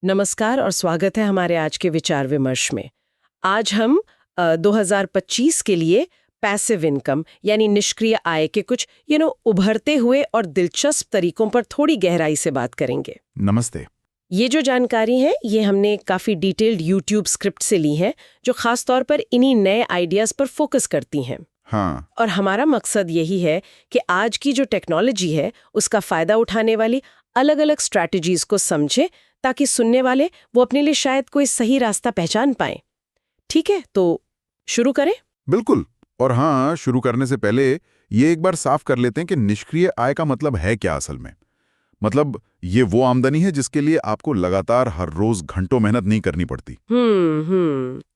नमस्कार और स्वागत है हमारे आज के विचार विमर्श में। आज हम 2025 के लिए पैसिव इनकम यानी निष्क्रिय आय के कुछ उभरते हुए और दिलचस्प तरीकों पर थोड़ी गहराई से बात करेंगे। नमस्ते। ये जो जानकारी है ये हमने काफ़ी डिटेल्ड यूट्यूब स्क्रिप्ट से ली है जो खास तौर पर इन्हीं नए आइडियाज़ पर फोकस करती हैं। हाँ, और हमारा मकसद यही है कि आज की जो टेक्नोलॉजी है उसका फ़ायदा उठाने वाली अलग अलग स्ट्रैटेजीज़ को समझे ताकि सुनने वाले वो अपने लिए शायद कोई सही रास्ता पहचान पाएं। ठीक है, तो शुरू करें? बिल्कुल। और हाँ, शुरू करने से पहले ये एक बार साफ कर लेते हैं कि निष्क्रिय आय का मतलब है क्या असल में। मतलब ये वो आमदनी है जिसके लिए आपको लगातार हर रोज घंटों मेहनत नहीं करनी पड़ती।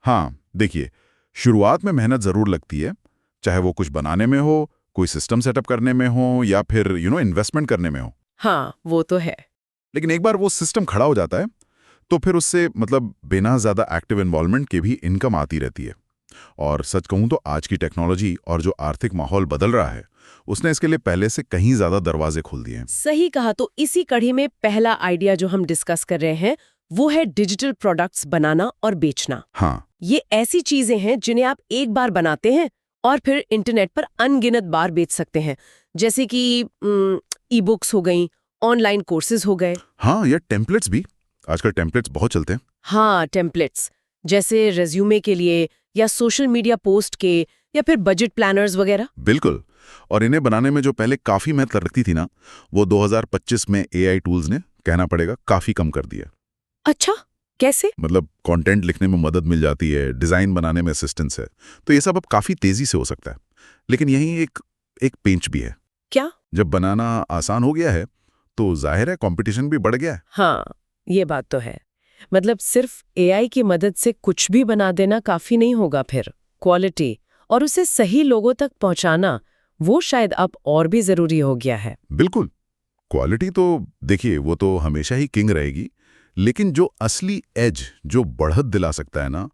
हाँ, देखिए, शुरुआत में मेहनत जरूर लगती है, चाहे वो कुछ बनाने में हो, कोई सिस्टम सेटअप करने में हो या फिर इन्वेस्टमेंट करने में हो। हाँ, वो तो है। लेकिन एक बार वो सिस्टम खड़ा हो जाता है तो फिर उससे बिना ज्यादा एक्टिव इन्वॉल्वमेंट के भी इनकम आती रहती है। और सच कहूं तो आज की टेक्नोलॉजी और जो आर्थिक माहौल बदल रहा है उसने इसके लिए पहले से कहीं ज्यादा दरवाजे खोल दिए हैं। सही कहा। तो इसी कड़ी में पहला आइडिया जो हम डिस्कस कर रहे हैं वो है डिजिटल प्रोडक्ट्स बनाना और बेचना। हाँ, ये ऐसी चीजें हैं जिन्हें आप एक बार बनाते हैं और फिर इंटरनेट पर अनगिनत बार बेच सकते हैं, जैसे कि ई बुक्स हो गई, ऑनलाइन कोर्सेज हो गए। हाँ, या टेम्पलेट्स भी। आजकल टेम्पलेट्स बहुत चलते हैं। हाँ, टेम्पलेट्स जैसे रेज्यूमे के लिए या सोशल मीडिया पोस्ट के या फिर बजट प्लानर्स वगैरह। बिल्कुल। और इन्हें बनाने में जो पहले काफी मेहनत लगती थी ना, वो 2025 में एआई टूल्स ने, कहना पड़ेगा, काफी कम कर दिया। अच्छा, कैसे? कंटेंट लिखने में मदद मिल जाती है, डिजाइन बनाने में असिस्टेंस है, तो ये सब अब काफी तेजी से हो सकता है। लेकिन यहीं एक पेंच भी है। क्या? जब बनाना आसान हो गया है तो जाहिर है कंपटीशन भी बढ़ गया है। हाँ, ये बात तो है। मतलब सिर्फ एआई की मदद से कुछ भी बना देना काफी नहीं होगा, फिर क्वालिटी और उसे सही लोगों तक पहुंचाना वो शायद अब और भी जरूरी हो गया है। बिल्कुल। क्वालिटी तो देखिए, वो तो हमेशा ही किंग रहेगी, लेकिन जो असली एज, जो बढ़त दिला सकता है ना,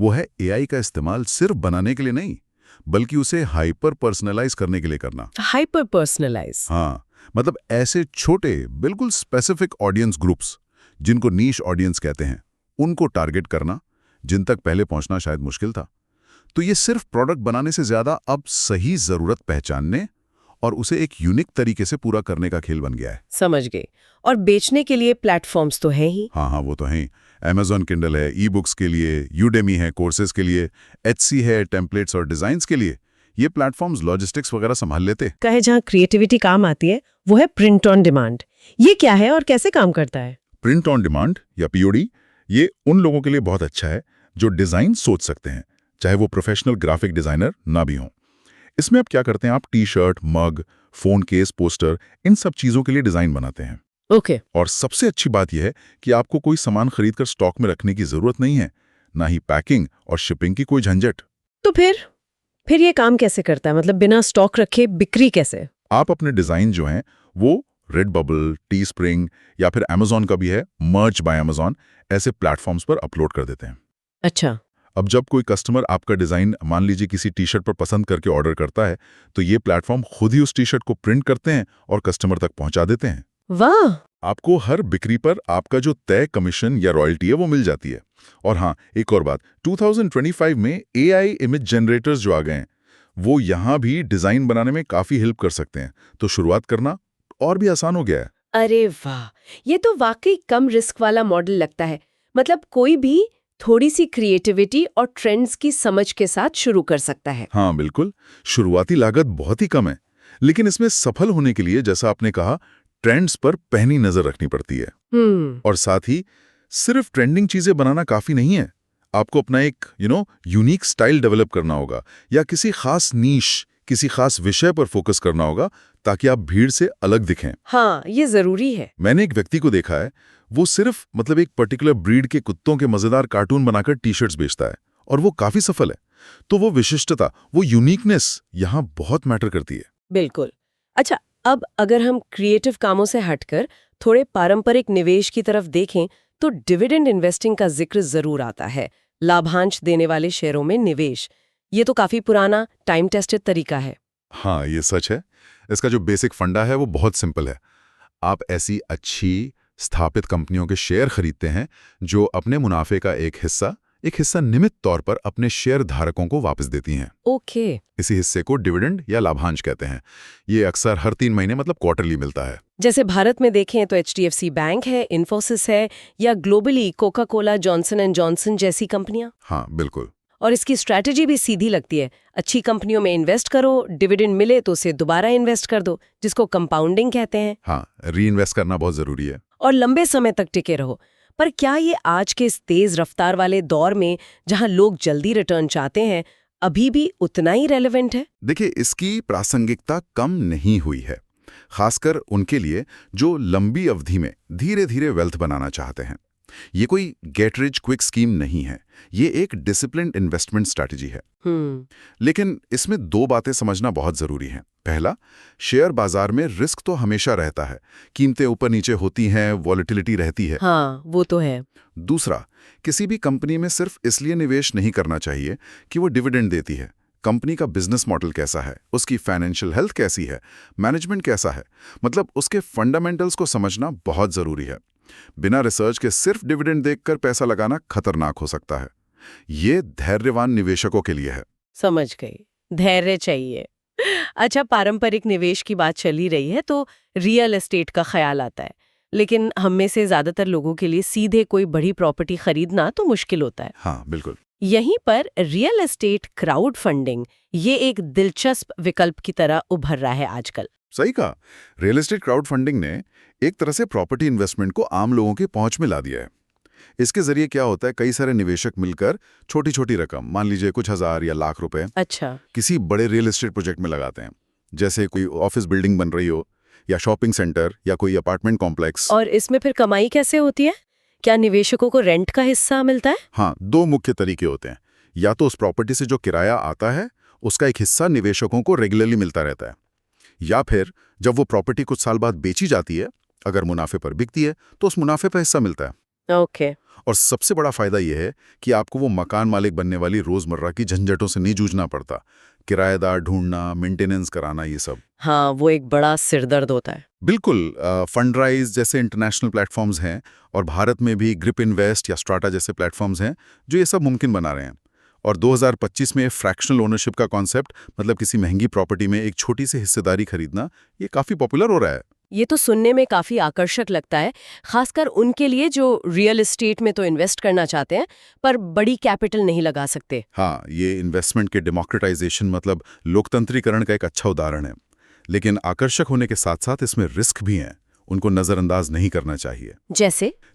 वो है एआई का इस्तेमाल सिर्फ बनाने के लिए नहीं, बल्कि उसे हाइपर पर्सनलाइज करने के लिए करना। Hyper personalise. हाँ, ऐसे छोटे बिल्कुल स्पेसिफिक ऑडियंस ग्रुप्स, जिनको नीश ऑडियंस कहते हैं, उनको टारगेट करना, जिन तक पहले पहुंचना शायद मुश्किल था। तो ये सिर्फ प्रोडक्ट बनाने से ज्यादा अब सही जरूरत पहचानने और उसे एक यूनिक तरीके से पूरा करने का खेल बन गया है। समझ गए। और बेचने के लिए प्लेटफॉर्म्स तो हैं ही। हाँ, वो तो हैं। Amazon किंडल है ई बुक्स के लिए, यूडेमी है कोर्सेज के लिए, Etsy है टेम्पलेट्स और डिजाइन्स के लिए। ये प्लेटफॉर्म्स लॉजिस्टिक्स वगैरह संभाल लेते। कहे जहाँ क्रिएटिविटी काम आती है वो है प्रिंट ऑन डिमांड। ये क्या है और कैसे काम करता है? प्रिंट ऑन डिमांड या पीओडी, ये उन लोगों के लिए बहुत अच्छा है जो डिजाइन सोच सकते हैं, चाहे वो प्रोफेशनल ग्राफिक डिजाइनर ना भी हों। इसमें आप क्या करते हैं, आप टी शर्ट, मग, फोन केस, पोस्टर, इन सब चीजों के लिए डिजाइन बनाते हैं। ओके। और सबसे अच्छी बात यह है कि आपको कोई सामान खरीदकर स्टॉक में रखने की जरूरत नहीं है, ना ही पैकिंग और शिपिंग की कोई झंझट। तो फिर ये काम कैसे करता है? मतलब बिना स्टॉक रखे बिक्री कैसे? आप अपने डिजाइन जो हैं वो रेडबबल, टी स्प्रिंग या फिर Amazon का भी है मर्च बाय Amazon, ऐसे प्लेटफॉर्म्स पर अपलोड कर देते हैं। अच्छा। अब जब कोई कस्टमर आपका डिजाइन मान लीजिए किसी टी शर्ट पर पसंद करके ऑर्डर करता है, तो ये प्लेटफॉर्म खुद ही उस टी शर्ट को प्रिंट करते हैं और कस्टमर तक पहुंचा देते हैं। वाह! आपको हर बिक्री पर आपका जो तय कमीशन या रॉयल्टी है वो मिल जाती है। और हाँ, एक और बात, 2025 में एआई इमेज जनरेटर्स जो आ गए हैं, वो यहाँ भी डिजाइन बनाने में काफी हेल्प कर सकते हैं, तो शुरुआत करना और भी आसान हो गया है। अरे वाह! ये तो वाकई कम रिस्क वाला मॉडल लगता है। मतलब कोई भी थोड़ी सी क्रिएटिविटी और ट्रेंड्स की समझ के साथ शुरू कर सकता है। हाँ बिल्कुल, शुरुआती लागत बहुत ही कम है, लेकिन इसमें सफल होने के लिए, जैसा आपने कहा, ट्रेंड्स पर पहनी नजर रखनी पड़ती है। और साथ ही सिर्फ ट्रेंडिंग चीजें बनाना काफी नहीं है, आपको अपना एक यूनिक स्टाइल डेवलप करना होगा या किसी खास नीश, किसी खास विषय पर फोकस करना होगा ताकि आप भीड़ से अलग दिखें। हाँ, ये जरूरी है। मैंने एक व्यक्ति को देखा है, वो सिर्फ एक पर्टिकुलर ब्रीड के कुत्तों के मजेदार कार्टून बनाकर टी शर्ट्स बेचता है और वो काफी सफल है। तो वो विशिष्टता, वो यूनिकनेस यहाँ बहुत मैटर करती है। बिल्कुल। अच्छा, अब अगर हम क्रिएटिव कामों से हटकर थोड़े पारंपरिक निवेश की तरफ देखें तो डिविडेंड इन्वेस्टिंग का जिक्र जरूर आता है। लाभांश देने वाले शेयरों में निवेश, ये तो काफी पुराना टाइम टेस्टेड तरीका है। हाँ, ये सच है। इसका जो बेसिक फंडा है वो बहुत सिंपल है। आप ऐसी अच्छी स्थापित कंपनियों के शेयर खरीदते हैं जो अपने मुनाफे का एक हिस्सा नियमित तौर पर अपने शेयर धारकों को वापस देती हैं। ओके। इसी हिस्से को डिविडेंड या लाभांश कहते हैं। ये अक्सर हर 3 महीने मतलब क्वार्टरली मिलता है। जैसे भारत में देखें तो HDFC बैंक है, इन्फोसिस है, या globally Coca Cola, Johnson and Johnson जैसी कंपनियां। हाँ, बिल्कुल। और इसकी स्ट्रैटेजी भी सीधी लगती है। अच्छी कंपनियों में इन्वेस्ट करो, डिविडेंड मिले तो उसे दोबारा इन्वेस्ट कर दो, जिसको कंपाउंडिंग कहते हैं। हाँ, रीइन्वेस्ट करना बहुत जरूरी है। और लंबे समय तक टिके रहो। पर क्या ये आज के इस तेज रफ्तार वाले दौर में, जहां लोग जल्दी रिटर्न चाहते हैं, अभी भी उतना ही रेलेवेंट है? देखिए, इसकी प्रासंगिकता कम नहीं हुई है, खासकर उनके लिए जो लंबी अवधि में धीरे धीरे वेल्थ बनाना चाहते हैं। ये कोई गेट रिच क्विक स्कीम नहीं है, ये एक डिसिप्लिन्ड इन्वेस्टमेंट स्ट्रैटेजी है। लेकिन इसमें 2 बातें समझना बहुत जरूरी हैं। पहला, शेयर बाजार में रिस्क तो हमेशा रहता है, कीमतें ऊपर नीचे होती हैं, वॉलेटिलिटी रहती है। हाँ, वो तो है। दूसरा, किसी भी कंपनी में सिर्फ इसलिए निवेश नहीं करना चाहिए कि वो डिविडेंड देती है। कंपनी का बिजनेस मॉडल कैसा है, उसकी फाइनेंशियल हेल्थ कैसी है, मैनेजमेंट कैसा है, मतलब उसके फंडामेंटल्स को समझना बहुत जरूरी है। बिना रिसर्च के सिर्फ डिविडेंड देखकर पैसा लगाना खतरनाक हो सकता है। ये धैर्यवान निवेशकों के लिए है। समझ गई, धैर्य चाहिए। अच्छा, पारंपरिक निवेश की बात चली रही है तो रियल एस्टेट का ख्याल आता है। लेकिन हम में से ज्यादातर लोगों के लिए सीधे कोई बड़ी प्रॉपर्टी खरीदना तो मुश्किल होता है। हाँ, बिल्कुल। यहीं पर रियल एस्टेट क्राउड फंडिंग ये एक दिलचस्प विकल्प की तरह उभर रहा है आजकल। सही कहा। रियल एस्टेट क्राउड फंडिंग ने एक तरह से प्रॉपर्टी इन्वेस्टमेंट को आम लोगों की पहुंच में ला दिया है। इसके जरिए क्या होता है, कई सारे निवेशक मिलकर छोटी छोटी रकम, मान लीजिए कुछ हजार या लाख रुपए, अच्छा, किसी बड़े रियल एस्टेट प्रोजेक्ट में लगाते हैं। जैसे कोई ऑफिस बिल्डिंग बन रही हो, या शॉपिंग सेंटर, या कोई अपार्टमेंट कॉम्प्लेक्स। और इसमें फिर कमाई कैसे होती है? क्या निवेशकों को रेंट का हिस्सा मिलता है? हाँ, 2 मुख्य तरीके होते हैं। या तो उस प्रॉपर्टी से जो किराया आता है उसका एक हिस्सा निवेशकों को रेगुलरली मिलता रहता है, या फिर जब वो प्रॉपर्टी कुछ साल बाद बेची जाती है, अगर मुनाफे पर बिकती है तो उस मुनाफे पर हिस्सा मिलता है। ओके। और सबसे बड़ा फायदा यह है कि आपको वो मकान मालिक बनने वाली रोजमर्रा की झंझटों से नहीं जूझना पड़ता। किराएदार ढूंढना, मेंटेनेंस कराना, ये सब। हाँ, वो एक बड़ा सिरदर्द होता है। बिल्कुल। फंडराइज जैसे इंटरनेशनल प्लेटफॉर्म्स हैं, और भारत में भी ग्रिप इन्वेस्ट या स्ट्राटा जैसे प्लेटफॉर्म्स हैं जो ये सब मुमकिन बना रहे हैं। और 2025 में फ्रैक्शनल ओनरशिप का कॉन्सेप्ट, मतलब किसी महंगी प्रॉपर्टी में एक छोटी सी हिस्सेदारी खरीदना, ये काफी पॉपुलर हो रहा है। ये तो सुनने में काफी आकर्षक लगता है, खासकर उनके लिए जो रियल एस्टेट में तो इन्वेस्ट करना चाहते हैं पर बड़ी कैपिटल नहीं लगा सकते। हाँ, ये इन्वेस्टमेंट के डेमोक्रेटाइजेशन, मतलब लोकतंत्रीकरण का एक अच्छा उदाहरण है। लेकिन आकर्षक होने के साथ साथ इसमें रिस्क भी हैं, उनको नजरअंदाज नहीं करना चाहिए।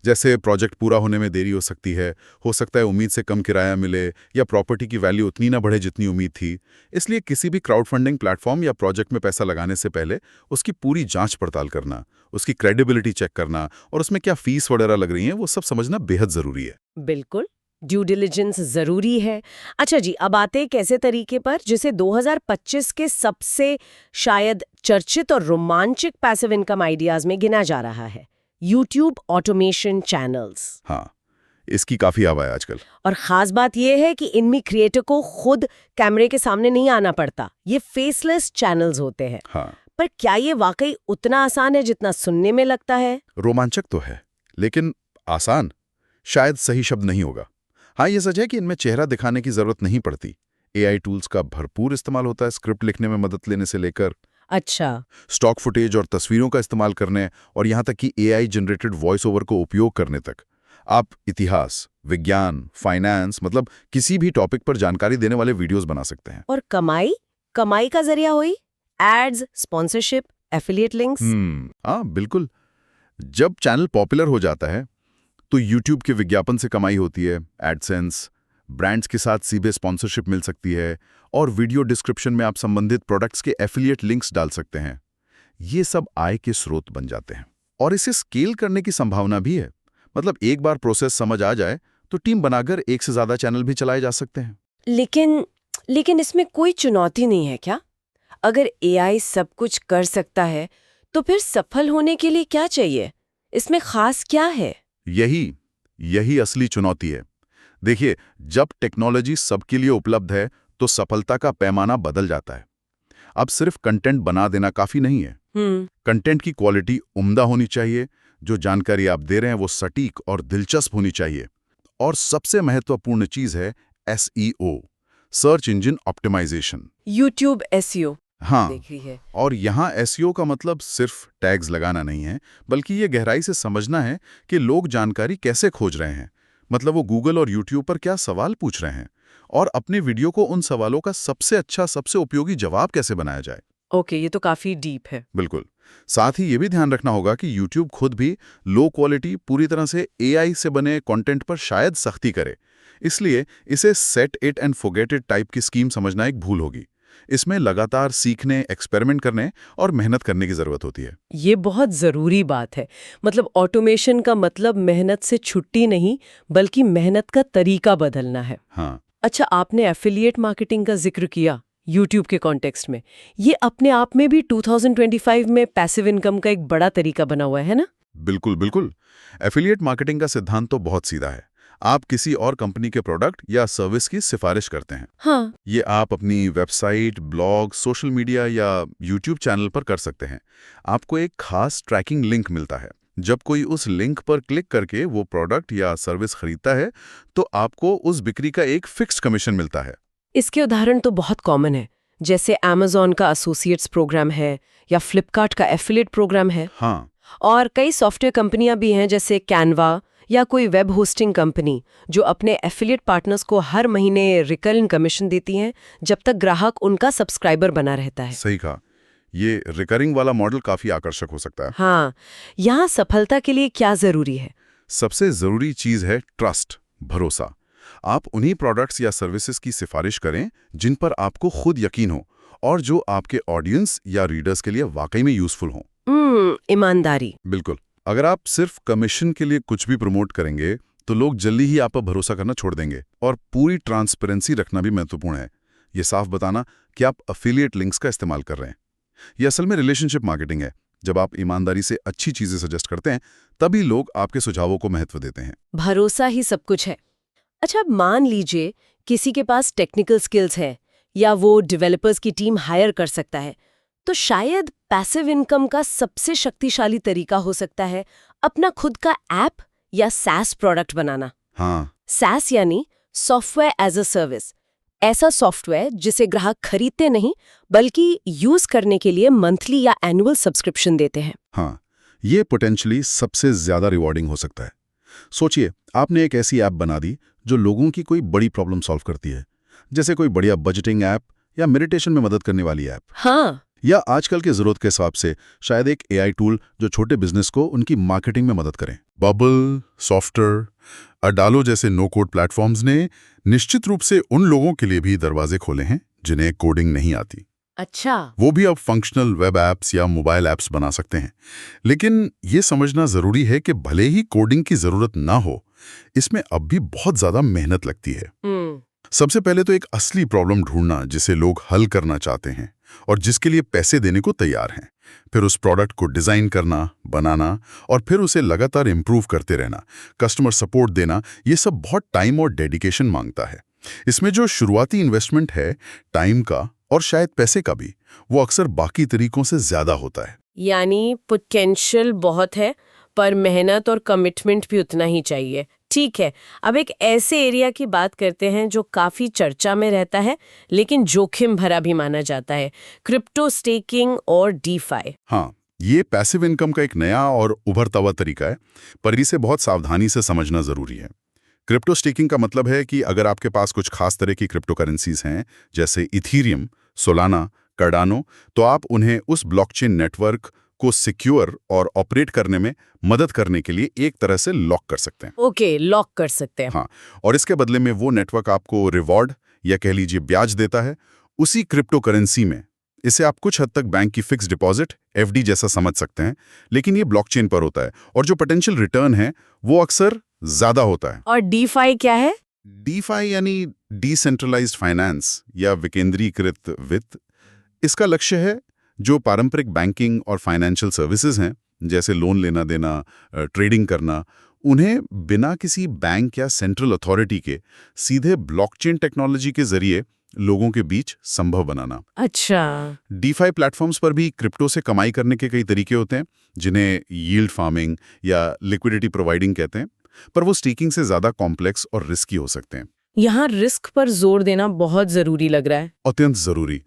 जैसे प्रोजेक्ट पूरा होने में देरी हो सकती है, हो सकता है उम्मीद से कम किराया मिले, या प्रॉपर्टी की वैल्यू उतनी ना बढ़े जितनी उम्मीद थी। इसलिए किसी भी क्राउड फंडिंग प्लेटफॉर्म या प्रोजेक्ट में पैसा लगाने से पहले उसकी पूरी जांच पड़ताल करना, उसकी क्रेडिबिलिटी चेक करना, और उसमें क्या फीस वगैरह लग रही है वो सब समझना बेहद जरूरी है। बिल्कुल, ड्यू डिलिजेंस जरूरी है। अच्छा जी, अब आते एक ऐसे तरीके पर जिसे 2025 के सबसे शायद चर्चित और रोमांचक पैसिव इनकम आइडियाज में गिना जा रहा है, यूट्यूब ऑटोमेशन चैनल्स। हाँ, इसकी काफी हवा है आजकल। और खास बात यह है कि इनमें क्रिएटर को खुद कैमरे के सामने नहीं आना पड़ता, ये फेसलेस चैनल्स होते हैं। हाँ, पर क्या ये वाकई उतना आसान है जितना सुनने में लगता है? रोमांचक तो है, लेकिन आसान शायद सही शब्द नहीं होगा। हाँ, ये सच है कि इनमें चेहरा दिखाने की जरूरत नहीं पड़ती। AI टूल्स का भरपूर इस्तेमाल होता है, स्क्रिप्ट लिखने में मदद लेने से लेकर अच्छा, स्टॉक फुटेज और तस्वीरों का इस्तेमाल करने, और यहाँ तक कि AI जनरेटेड वॉइस ओवर को उपयोग करने तक। आप इतिहास, विज्ञान, फाइनेंस, मतलब किसी भी टॉपिक पर जानकारी देने वाले वीडियोस बना सकते हैं। और कमाई का जरिया हुई एड्स, स्पॉन्सरशिप, एफिलिएट लिंक्स। हाँ, बिल्कुल। जब चैनल पॉपुलर हो जाता है तो YouTube के विज्ञापन से कमाई होती है, एडसेंस, ब्रांड्स के साथ सीधे स्पॉन्सरशिप मिल सकती है, और वीडियो डिस्क्रिप्शन में आप संबंधित प्रोडक्ट्स के एफिलिएट लिंक्स डाल सकते हैं। ये सब आय के स्रोत बन जाते हैं, और इसे स्केल करने की संभावना भी है। मतलब एक बार प्रोसेस समझ आ जाए तो टीम बनाकर एक से ज्यादा चैनल भी चलाए जा सकते हैं। लेकिन इसमें कोई चुनौती नहीं है क्या? अगर AI सब कुछ कर सकता है तो फिर सफल होने के लिए क्या चाहिए? इसमें खास क्या है? यही असली चुनौती है। देखिए, जब टेक्नोलॉजी सबके लिए उपलब्ध है तो सफलता का पैमाना बदल जाता है। अब सिर्फ कंटेंट बना देना काफी नहीं है। कंटेंट की क्वालिटी उम्दा होनी चाहिए, जो जानकारी आप दे रहे हैं वो सटीक और दिलचस्प होनी चाहिए। और सबसे महत्वपूर्ण चीज है SEO, search engine optimisation. YouTube SEO हाँ, देखी है। और यहाँ SEO का मतलब सिर्फ टैग्स लगाना नहीं है, बल्कि ये गहराई से समझना है कि लोग जानकारी कैसे खोज रहे हैं। मतलब वो गूगल और यूट्यूब पर क्या सवाल पूछ रहे हैं, और अपने वीडियो को उन सवालों का सबसे अच्छा, सबसे उपयोगी जवाब कैसे बनाया जाए। ओके, ये तो काफी डीप है। बिल्कुल। साथ ही ये भी ध्यान रखना होगा कि YouTube खुद भी लो क्वालिटी, पूरी तरह से AI से बने कंटेंट पर शायद सख्ती करे। इसलिए इसे set it and forget it type की स्कीम समझना एक भूल होगी। इसमें लगातार सीखने, एक्सपेरिमेंट करने और मेहनत करने की जरूरत होती है। ये बहुत जरूरी बात है। मतलब ऑटोमेशन का मतलब मेहनत से छुट्टी नहीं, बल्कि मेहनत का तरीका बदलना है। हाँ, अच्छा, आपने एफिलिएट मार्केटिंग का जिक्र किया YouTube के कॉन्टेक्स्ट में। ये अपने आप में भी 2025 में पैसिव इनकम का एक बड़ा तरीका बना हुआ है ना? बिल्कुल बिल्कुल। एफिलिएट मार्केटिंग का सिद्धांत तो बहुत सीधा है। आप किसी और कंपनी के प्रोडक्ट या सर्विस की सिफारिश करते हैं। हाँ। ये आप अपनी वेबसाइट, ब्लॉग, सोशल मीडिया या यूट्यूब चैनल पर कर सकते हैं। आपको एक खास ट्रैकिंग लिंक मिलता है। जब कोई उस लिंक पर क्लिक करके वो प्रोडक्ट या सर्विस खरीदता है, तो आपको उस बिक्री का एक फिक्स्ड कमीशन मिलता है। इसके उदाहरण तो बहुत कॉमन है, जैसे Amazon का एसोसिएट्स प्रोग्राम है या फ्लिपकार्ट का एफिलिएट प्रोग्राम है। हाँ, और कई सॉफ्टवेयर कंपनियां भी हैं, जैसे कैनवा या कोई वेब होस्टिंग कंपनी, जो अपने एफिलिएट पार्टनर्स को हर महीने रिकरिंग कमीशन देती हैं, जब तक ग्राहक उनका सब्सक्राइबर बना रहता है। सही कहा। ये रिकरिंग वाला मॉडल काफी आकर्षक हो सकता है। हाँ, यहाँ सफलता के लिए क्या जरूरी है? सबसे जरूरी चीज है ट्रस्ट, भरोसा। आप उन्हीं प्रोडक्ट्स या सर्विसेज की सिफारिश करें जिन पर आपको खुद यकीन हो और जो आपके ऑडियंस या रीडर्स के लिए वाकई में यूजफुल हों। ईमानदारी। बिल्कुल। अगर आप सिर्फ कमीशन के लिए कुछ भी प्रमोट करेंगे, तो लोग जल्दी ही आप पर भरोसा करना छोड़ देंगे। और पूरी ट्रांसपेरेंसी रखना भी महत्वपूर्ण है। ये साफ बताना कि आप अफिलिएट लिंक्स का इस्तेमाल कर रहे हैं। ये असल में रिलेशनशिप मार्केटिंग है। जब आप ईमानदारी से अच्छी चीजें सजेस्ट करते हैं, तभी लोग आपके सुझावों को महत्व देते हैं। भरोसा ही सब कुछ है। अच्छा, मान लीजिए किसी के पास टेक्निकल स्किल्स है या वो डेवलपर्स की टीम हायर कर सकता है, तो शायद पैसिव इनकम का सबसे शक्तिशाली तरीका हो सकता है अपना खुद का ऐप या SaaS प्रोडक्ट बनाना। हाँ, SaaS यानी सॉफ्टवेयर एज अ सर्विस। ऐसा सॉफ्टवेयर जिसे ग्राहक खरीदते नहीं, बल्कि यूज करने के लिए मंथली या एनुअल सब्सक्रिप्शन देते हैं। हाँ, ये पोटेंशियली सबसे ज्यादा रिवॉर्डिंग हो सकता है। सोचिए, आपने एक ऐसी ऐप बना दी जो लोगों की कोई बड़ी प्रॉब्लम सॉल्व करती है, जैसे कोई बढ़िया बजटिंग ऐप या मेडिटेशन में मदद करने वाली ऐप। हाँ, या आजकल के जरूरत के हिसाब से शायद एक AI टूल जो छोटे बिजनेस को उनकी मार्केटिंग में मदद करें। बबल, सॉफ्टवेयर, अडालो जैसे नो कोड प्लेटफॉर्म्स ने निश्चित रूप से उन लोगों के लिए भी दरवाजे खोले हैं जिन्हें कोडिंग नहीं आती। अच्छा। वो भी अब फंक्शनल वेब एप्स या मोबाइल एप्स बना सकते हैं। लेकिन ये समझना जरूरी है कि भले ही कोडिंग की जरूरत ना हो, इसमें अब भी बहुत ज्यादा मेहनत लगती है। सबसे पहले तो एक असली प्रॉब्लम ढूंढना जिसे लोग हल करना चाहते हैं और जिसके लिए पैसे देने को तैयार हैं। फिर उस प्रोडक्ट को डिजाइन करना, बनाना और फिर उसे लगातार इंप्रूव करते रहना, कस्टमर सपोर्ट देना, ये सब बहुत टाइम और डेडिकेशन मांगता है। इसमें जो शुरुआती इन्वेस्टमेंट है, टाइम का और शायद पैसे का भी, वो अक्सर बाकी तरीकों से ज्यादा होता है। यानी पोटेंशियल बहुत है, पर मेहनत और कमिटमेंट भी उतना ही चाहिए। ठीक है, अब एक ऐसे एरिया की बात करते हैं जो काफी चर्चा में रहता है, लेकिन जोखिम भरा भी माना जाता है, क्रिप्टो स्टेकिंग और डीफाई। हाँ, ये पैसिव इनकम का एक नया और उभरता हुआ तरीका है, पर इसे बहुत सावधानी से समझना जरूरी है। क्रिप्टो स्टेकिंग का मतलब है कि अगर आपके पास कुछ खास तरह की क्रिप्टो करेंसीज हैं, जैसे इथीरियम, सोलाना, कार्डानो, तो आप उन्हें उस ब्लॉकचेन नेटवर्क को सिक्योर और ऑपरेट करने में मदद करने के लिए एक तरह से लॉक कर सकते हैं। ओके, लॉक कर सकते हैं। हाँ, और इसके बदले में वो नेटवर्क आपको रिवॉर्ड या कह लीजिए ब्याज देता है उसी क्रिप्टो करेंसी में। इसे आप कुछ हद तक बैंक की फिक्स डिपॉजिट, FD जैसा समझ सकते हैं, लेकिन ये ब्लॉकचेन पर होता है और जो पोटेंशियल रिटर्न है वो अक्सर ज्यादा होता है। और डीफाई क्या है? डीफाई यानी डिसेंट्रलाइज्ड फाइनेंस या विकेंद्रीकृत वित्त। इसका लक्ष्य है जो पारंपरिक बैंकिंग और फाइनेंशियल सर्विसेज हैं, जैसे लोन लेना देना, ट्रेडिंग करना, उन्हें बिना किसी बैंक या सेंट्रल अथॉरिटी के सीधे ब्लॉकचेन टेक्नोलॉजी के जरिए लोगों के बीच संभव बनाना। अच्छा। डीफाई प्लेटफॉर्म्स पर भी क्रिप्टो से कमाई करने के कई तरीके होते हैं, जिन्हें यील्ड फार्मिंग या लिक्विडिटी प्रोवाइडिंग कहते हैं, पर वो स्टेकिंग से ज्यादा कॉम्प्लेक्स और रिस्की हो सकते हैं। यहाँ रिस्क पर जोर देना बहुत जरूरी लग रहा है। अत्यंत जरूरी।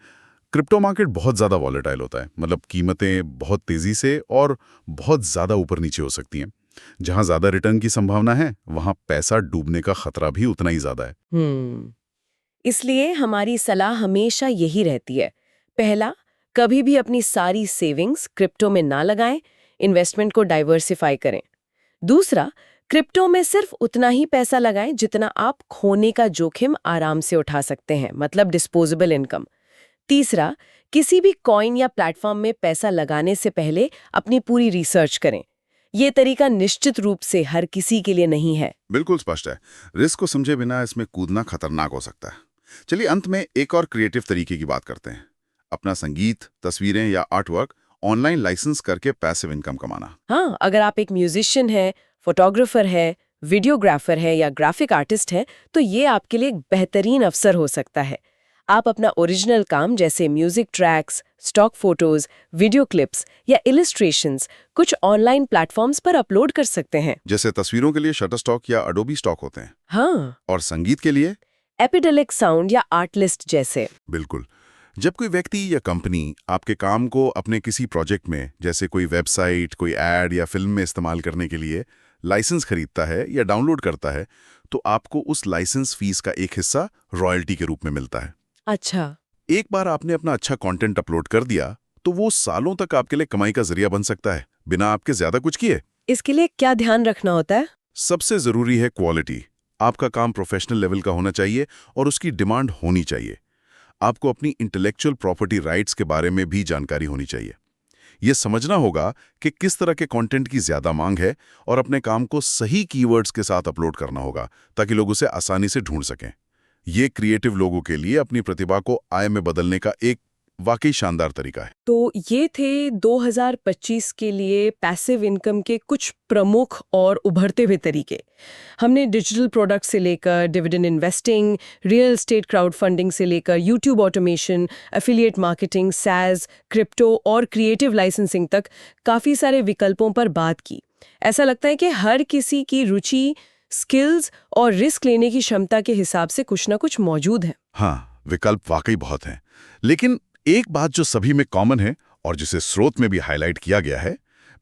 क्रिप्टो मार्केट बहुत ज्यादा वॉलेटाइल होता है, मतलब कीमतें बहुत तेजी से और बहुत ज्यादा ऊपर नीचे हो सकती हैं। जहां ज्यादा रिटर्न की संभावना है, वहां पैसा डूबने का खतरा भी उतना ही ज्यादा है। इसलिए हमारी सलाह हमेशा यही रहती है, पहला, कभी भी अपनी सारी सेविंग्स क्रिप्टो में ना लगाएं, इन्वेस्टमेंट को डाइवर्सिफाई करें। दूसरा, क्रिप्टो में सिर्फ उतना ही पैसा लगाएं जितना आप खोने का जोखिम आराम से उठा सकते हैं, मतलब डिस्पोजेबल इनकम। तीसरा, किसी भी कॉइन या प्लेटफॉर्म में पैसा लगाने से पहले अपनी पूरी रिसर्च करें। ये तरीका निश्चित रूप से हर किसी के लिए नहीं है। बिल्कुल स्पष्ट है। रिस्क को समझे बिना इसमें कूदना खतरनाक हो सकता है। चलिए अंत में एक और क्रिएटिव तरीके की बात करते हैं। अपना संगीत, तस्वीरें या आर्टवर्क ऑनलाइन लाइसेंस करके पैसिव इनकम कमाना। हाँ, अगर आप एक म्यूजिशियन है, फोटोग्राफर है, वीडियोग्राफर है या ग्राफिक आर्टिस्ट है, तो ये आपके लिए एक बेहतरीन अवसर हो सकता है। आप अपना ओरिजिनल काम जैसे music tracks, stock photos, video clips या इलस्ट्रेशंस कुछ ऑनलाइन प्लेटफॉर्म्स पर अपलोड कर सकते हैं। जैसे तस्वीरों के लिए शटरस्टॉक या अडोबी स्टॉक होते हैं। हाँ, और संगीत के लिए एपिडेलिक साउंड या आर्टलिस्ट जैसे। बिल्कुल। जब कोई व्यक्ति या कंपनी आपके काम को अपने किसी प्रोजेक्ट में, जैसे कोई वेबसाइट, कोई एड या फिल्म में इस्तेमाल करने के लिए लाइसेंस खरीदता है या डाउनलोड करता है, तो आपको उस लाइसेंस फीस का एक हिस्सा रॉयल्टी के रूप में मिलता है। अच्छा। एक बार आपने अपना अच्छा कंटेंट अपलोड कर दिया, तो वो सालों तक आपके लिए कमाई का जरिया बन सकता है, बिना आपके ज्यादा कुछ किए। इसके लिए क्या ध्यान रखना होता है? सबसे जरूरी है क्वालिटी। आपका काम प्रोफेशनल लेवल का होना चाहिए और उसकी डिमांड होनी चाहिए। आपको अपनी इंटेलेक्चुअल प्रॉपर्टी राइट्स के बारे में भी जानकारी होनी चाहिए। यह समझना होगा कि किस तरह के कंटेंट की ज्यादा मांग है और अपने काम को सही कीवर्ड्स के साथ अपलोड करना होगा, ताकि लोग उसे आसानी से ढूंढ सकें। ये क्रिएटिव लोगों के लिए अपनी प्रतिभा को आय में बदलने का एक वाकई शानदार तरीका है। तो ये थे 2025 के लिए पैसिव इनकम के कुछ प्रमुख और उभरते हुए तरीके। हमने डिजिटल प्रोडक्ट से लेकर dividend investing, real estate crowdfunding से लेकर यूट्यूब ऑटोमेशन, एफिलिएट मार्केटिंग, सैज, क्रिप्टो और क्रिएटिव लाइसेंसिंग तक काफ़ी सारे विकल्पों पर बात की। ऐसा लगता है कि हर किसी की रुचि, स्किल्स और रिस्क लेने की क्षमता के हिसाब से कुछ ना कुछ मौजूद है। हाँ, विकल्प वाकई बहुत हैं। लेकिन एक बात जो सभी में कॉमन है और जिसे स्रोत में भी हाईलाइट किया गया है,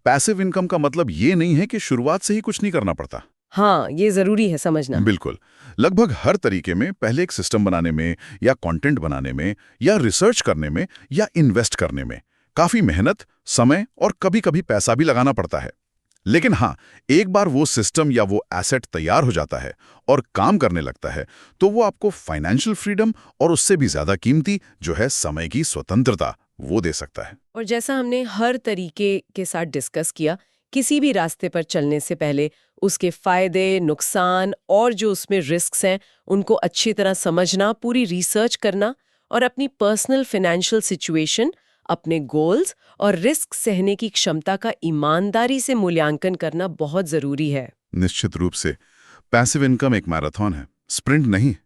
पैसिव इनकम का मतलब ये नहीं है कि शुरुआत से ही कुछ नहीं करना पड़ता। हाँ, ये जरूरी है समझना। बिल्कुल। लगभग हर तरीके में पहले एक सिस्टम बनाने में या कंटेंट बनाने में या रिसर्च करने में या इन्वेस्ट करने में काफी मेहनत, समय और कभी-कभी पैसा भी लगाना पड़ता है। लेकिन हाँ, एक बार वो सिस्टम या वो एसेट तैयार हो जाता है और काम करने लगता है, तो वो आपको फाइनेंशियल फ्रीडम और उससे भी ज्यादा कीमती जो है समय की स्वतंत्रता, वो दे सकता है। और जैसा हमने हर तरीके के साथ डिस्कस किया, किसी भी रास्ते पर चलने से पहले उसके फायदे, नुकसान और जो उसमें रिस्क्स हैं, उनको अच्छी तरह समझना, पूरी रिसर्च करना और अपनी पर्सनल फाइनेंशियल सिचुएशन, अपने गोल्स और रिस्क सहने की क्षमता का ईमानदारी से मूल्यांकन करना बहुत जरूरी है। निश्चित रूप से पैसिव इनकम एक मैराथन है, स्प्रिंट नहीं।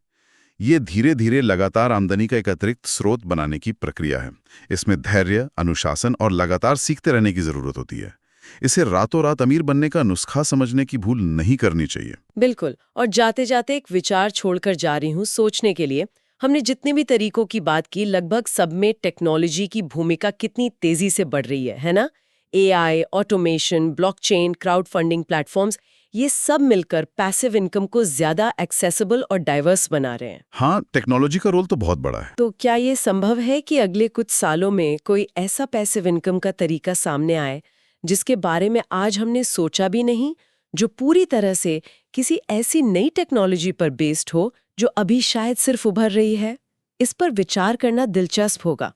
ये धीरे धीरे लगातार आमदनी का एक अतिरिक्त स्रोत बनाने की प्रक्रिया है। इसमें धैर्य, अनुशासन और लगातार सीखते रहने की जरूरत होती है। इसे रातों रात अमीर बनने का नुस्खा समझने की भूल नहीं करनी चाहिए। बिल्कुल। और जाते जाते एक विचार छोड़कर जा रही हूँ सोचने के लिए, हमने जितने भी तरीकों की बात की, लगभग सब में टेक्नोलॉजी की भूमिका कितनी तेजी से बढ़ रही है ना? AI, automation, blockchain, crowd funding platforms, ये सब मिलकर पैसिव इनकम को ज्यादा एक्सेसिबल और डाइवर्स बना रहे हैं। हाँ, टेक्नोलॉजी का रोल तो बहुत बड़ा है। तो क्या ये संभव है कि अगले कुछ सालों में कोई ऐसा पैसिव इनकम का तरीका सामने आए जिसके बारे में आज हमने सोचा भी नहीं, जो पूरी तरह से किसी ऐसी नई टेक्नोलॉजी पर बेस्ड हो जो अभी शायद सिर्फ उभर रही है? इस पर विचार करना दिलचस्प होगा।